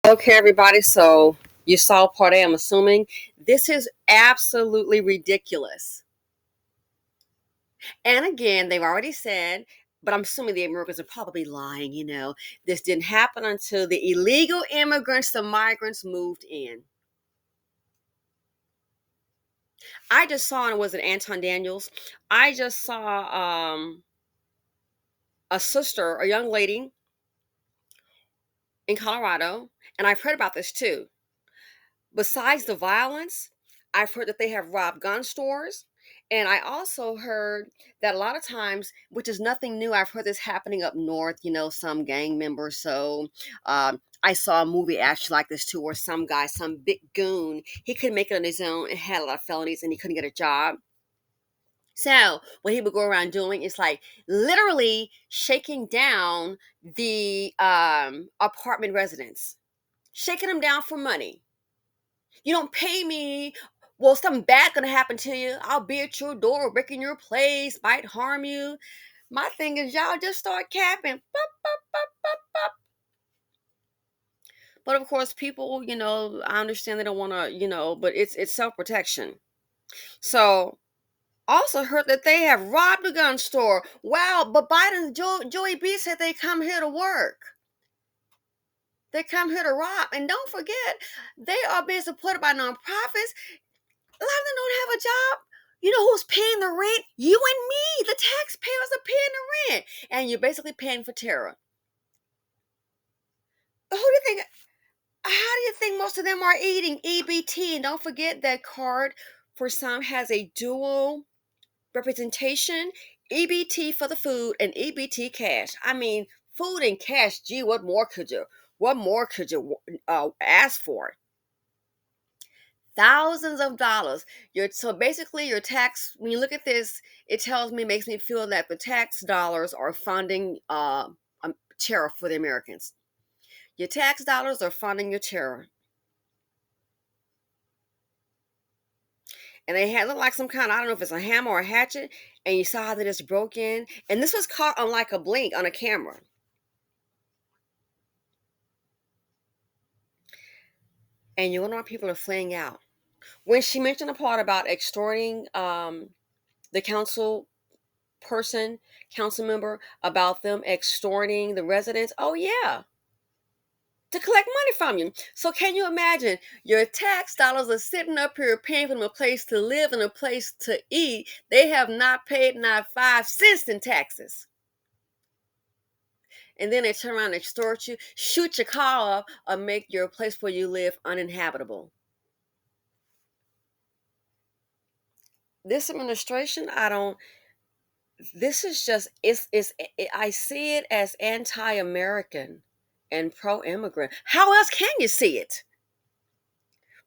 Okay, everybody. So you saw part A, I'm assuming. This is absolutely ridiculous. And again, they've already said, but I'm assuming the Americans are probably lying, This didn't happen until the illegal immigrants, the migrants moved in. I just saw, and was it Anton Daniels? I just saw a sister, a young lady in Colorado, and I've heard about this too. Besides the violence, I've heard that they have robbed gun stores. And I also heard that a lot of times, which is nothing new, I've heard this happening up north, some gang members. So I saw a movie actually like this too, where some guy, some big goon, he couldn't make it on his own and had a lot of felonies and he couldn't get a job. So what he would go around doing is like literally shaking down the apartment residents, shaking them down for money. You don't pay me. Well, something bad gonna happen to you. I'll be at your door, breaking your place, might harm you. My thing is, y'all just start capping. Bop, bop, bop, bop, bop. But of course, people, I understand they don't want to, but it's self protection. So, also heard that they have robbed a gun store. Wow, but Biden, Joey B said they come here to work. They come here to rob, and don't forget, they are being supported by nonprofits. A lot of them don't have a job. You know who's paying the rent? You and me. The taxpayers are paying the rent. And you're basically paying for terror. Who do you think? How do you think most of them are eating EBT? And don't forget that card for some has a dual representation. EBT for the food and EBT cash. I mean, food and cash. Gee, what more could you? What more could you ask for? Thousands of dollars. So basically your tax, when you look at this, it makes me feel that the tax dollars are funding terror for the Americans. Your tax dollars are funding your terror. And they had looked like some kind, I don't know if it's a hammer or a hatchet, and you saw how they just broke in. And this was caught on like a blink on a camera. And you wonder why people are fleeing out. When she mentioned the part about extorting the council member, about them extorting the residents. Oh yeah, to collect money from you. So can you imagine your tax dollars are sitting up here paying for them a place to live and a place to eat. They have not paid not 5 cents in taxes. And then they turn around and extort you, shoot your car up, or make your place where you live uninhabitable. This administration, this is just I see it as anti-American and pro-immigrant. How else can you see it?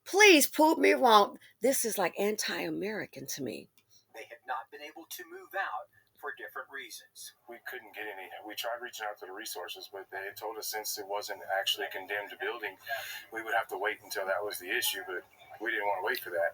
Please prove me wrong. This is like anti-American to me. They have not been able to move out for different reasons. We couldn't get any. We tried reaching out to the resources, but they had told us since it wasn't actually a condemned building, we would have to wait until that was the issue. But we didn't want to wait for that.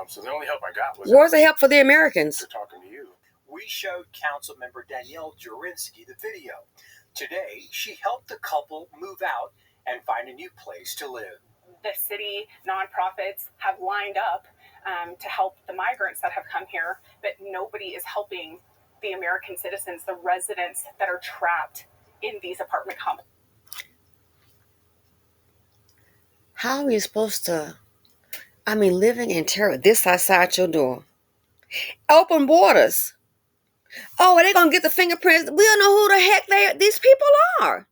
So the only help I got was. Where's the help for the Americans? Talking to you. We showed Council Member Danielle Jurinsky the video. Today, she helped the couple move out and find a new place to live. The city nonprofits have lined up to help the migrants that have come here, but nobody is helping the American citizens, the residents that are trapped in these apartment complexes. How are you supposed to, living in terror, this outside your door? Open borders. Oh, are they going to get the fingerprints? We don't know who the heck these people are.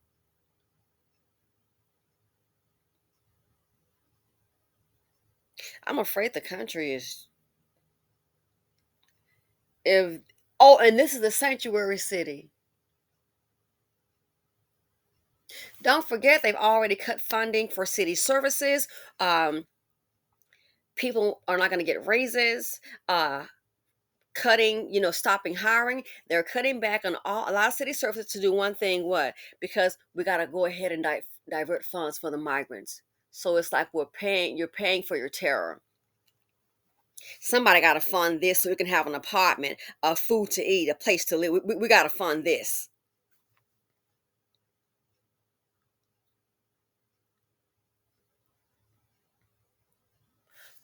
I'm afraid the country is. And this is the sanctuary city. Don't forget, they've already cut funding for city services. People are not going to get raises. Cutting, stopping hiring. They're cutting back on a lot of city services to do one thing. What? Because we got to go ahead and divert funds for the migrants. So it's like you're paying for your terror. Somebody got to fund this so we can have an apartment, food to eat, a place to live. We got to fund this.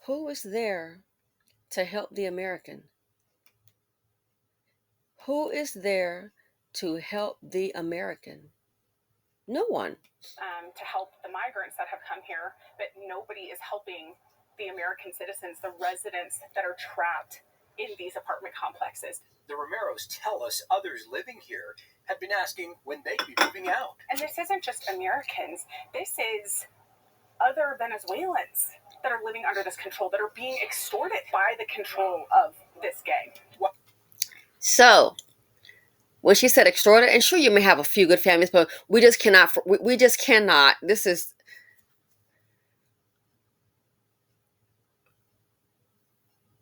Who is there to help the American? Who is there to help the American? No one. To help the migrants that have come here, but nobody is helping the American citizens, the residents that are trapped in these apartment complexes. The Romeros tell us others living here have been asking when they'd be moving out. And this isn't just Americans, this is other Venezuelans that are living under this control, that are being extorted by the control of this gang. So, when she said extorted, and sure, you may have a few good families, but we just cannot, we just cannot, this is,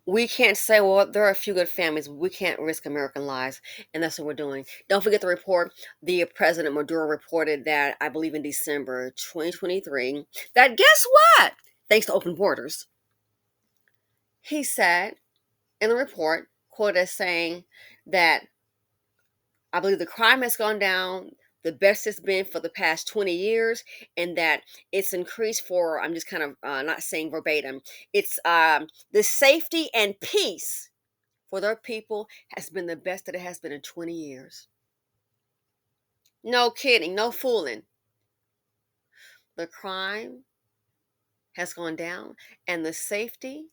we can't say, well, there are a few good families. We can't risk American lives. And that's what we're doing. Don't forget the report. The President Maduro reported that, I believe in December 2023, that guess what? Thanks to open borders. He said in the report, quoted as saying that I believe the crime has gone down the best it's been for the past 20 years, and that it's increased for, I'm just kind of not saying verbatim, it's the safety and peace for their people has been the best that it has been in 20 years. No kidding, no fooling. The crime has gone down, and the safety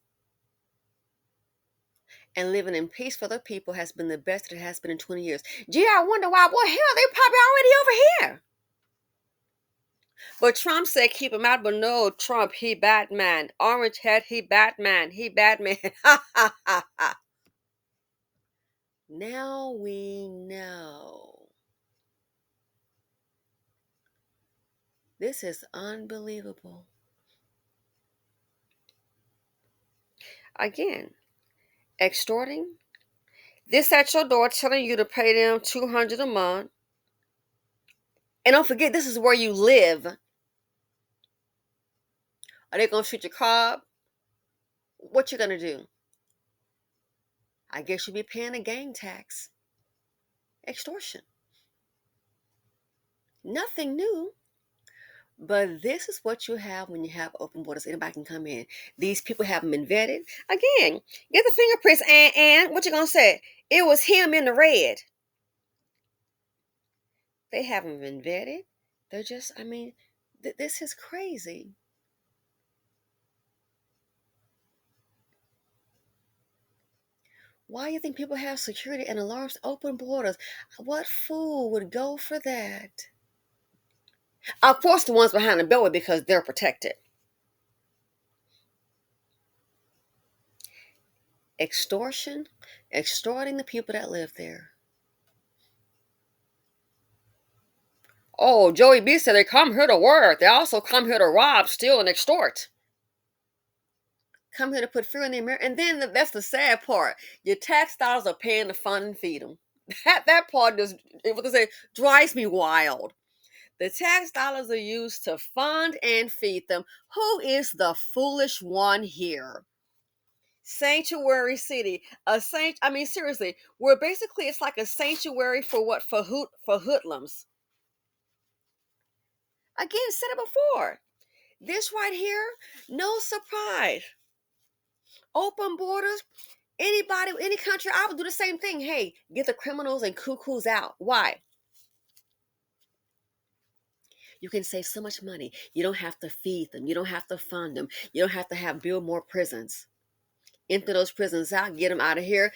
and living in peace for their people has been the best that it has been in 20 years. Gee, I wonder why. Well, hell, they probably already over here. But Trump said keep him out, but no, Trump, he Batman. Orange head, he Batman. He Batman. Ha ha ha ha. Now we know. This is unbelievable. Again, extorting. This at your door telling you to pay them $200 a month. And don't forget, this is where you live. Are they going to shoot your car up? What you going to do? I guess you'll be paying a gang tax. Extortion. Nothing new. But this is what you have when you have open borders. Anybody can come in. These people haven't been vetted. Again, get the fingerprints and what you going to say? It was him in the red. They haven't been vetted. They're just, I mean, this is crazy. Why do you think people have security and alarms, open borders? What fool would go for that? Of course, the ones behind the beltway because they're protected. Extortion, extorting the people that live there. Oh, Joey B said they come here to work. They also come here to rob, steal, and extort. Come here to put fear in the American. And then that's the sad part. Your tax dollars are paying to fund and feed them. That part just, what they say, drives me wild. The tax dollars are used to fund and feed them. Who is the foolish one here? Sanctuary city, I mean, seriously, where basically it's like a sanctuary for what? For hoodlums. Again, said it before. This right here, no surprise. Open borders. Anybody, any country, I would do the same thing. Hey, get the criminals and cuckoos out. Why? You can save so much money. You don't have to feed them. You don't have to fund them. You don't have to build more prisons. Empty those prisons out. Get them out of here.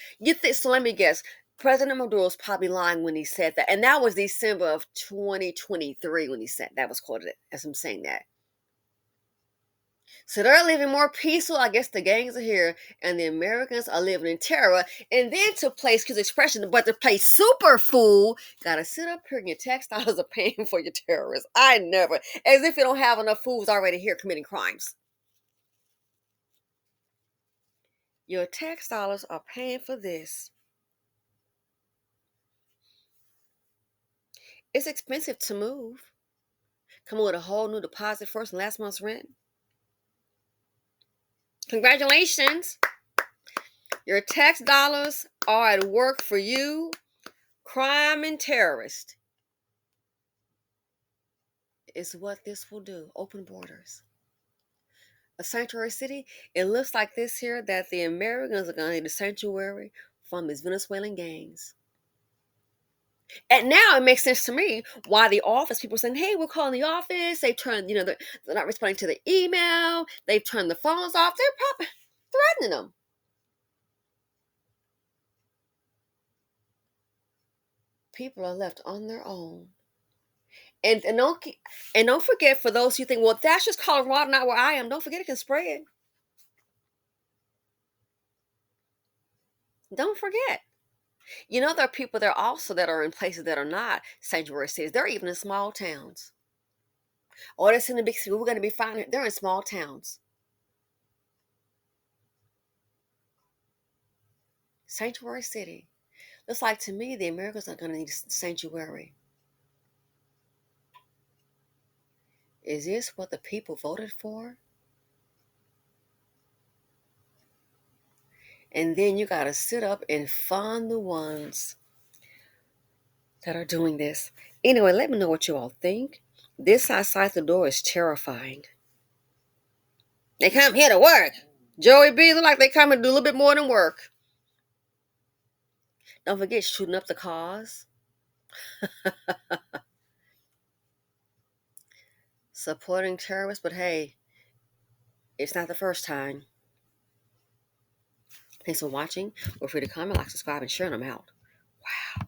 So let me guess. President Maduro was probably lying when he said that. And that was December of 2023 when he said that, was quoted as him saying that. So they're living more peaceful. I guess the gangs are here and the Americans are living in terror. And then to play, excuse the expression, but to play super fool, gotta sit up here and your tax dollars are paying for your terrorists. I never. As if you don't have enough fools already here committing crimes. Your tax dollars are paying for this. It's expensive to move. Come with a whole new deposit first and last month's rent. Congratulations. Your tax dollars are at work for you, crime and terrorist. Is what this will do. Open borders. a sanctuary city. It looks like this here that the Americans are going to need a sanctuary from these Venezuelan gangs. And now it makes sense to me why the office people are saying, "Hey, we're calling the office." They turn, they're not responding to the email. They've turned the phones off. They're probably threatening them. People are left on their own. And don't forget, for those who think, well, that's just Colorado, not where I am. Don't forget, it can spread. Don't forget. There are people there also that are in places that are not sanctuary cities. They're even in small towns. Or that's in the big city. We're going to be fine. They're in small towns. Sanctuary city. Looks like to me the Americans are going to need sanctuary. Is this what the people voted for? And then you got to sit up and fund the ones that are doing this. Anyway, let me know what you all think. This outside the door is terrifying. They come here to work. Joey B, look like they come and do a little bit more than work. Don't forget shooting up the cars. Supporting terrorists, but hey, it's not the first time. Thanks for watching. Feel free to comment, like, subscribe, and share, and I'm out. Wow.